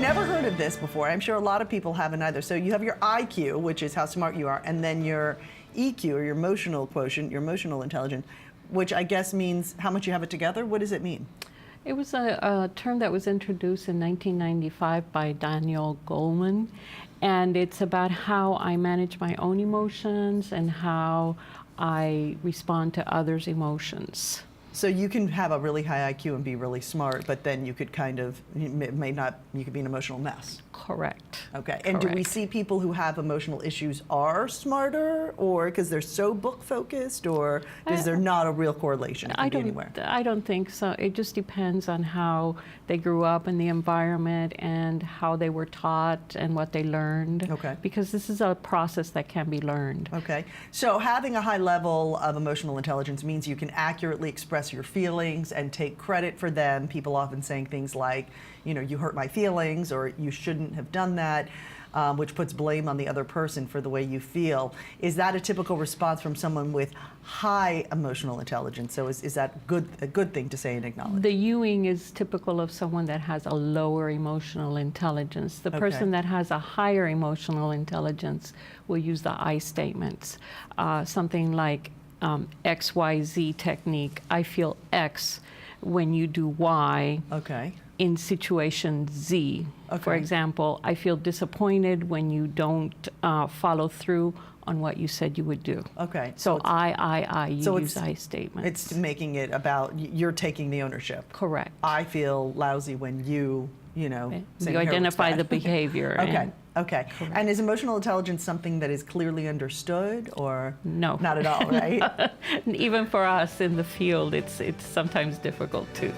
never heard of this before. I'm sure a lot of people haven't either. So you have your IQ, which is how smart you are, and then your EQ, or your emotional quotient, your emotional intelligence, which I guess means how much you have it together. What does it mean? It was a term that was introduced in 1995 by Daniel Goleman, and it's about how I manage my own emotions and how I respond to others' emotions. So you can have a really high IQ and be really smart, but then you could kind of, you could be an emotional mess. Correct. Okay. And do we see people who have emotional issues are smarter, or because they're so book focused, or is there not a real correlation? I don't think so. It just depends on how they grew up in the environment and how they were taught and what they learned. Okay. Because this is a process that can be learned. Okay. So having a high level of emotional intelligence means you can accurately express your feelings and take credit for them. People often saying things like, you know, you hurt my feelings, or you shouldn't have done that, which puts blame on the other person for the way you feel. Is that a typical response from someone with high emotional intelligence? So is that a good thing to say and acknowledge? The Ewing is typical of someone that has a lower emotional intelligence. The person that has a higher emotional intelligence will use the I statements. Something like XYZ technique. I feel X when you do Y. Okay. In situation Z. Okay. For example, I feel disappointed when you don't follow through on what you said you would do. Okay. So you use I statements. It's making it about you're taking the ownership. Correct. I feel lousy when you know, you identify the behavior. Okay. Okay. Correct. And is emotional intelligence something that is clearly understood, or no? Not at all, right? Even for us in the field, it's sometimes difficult to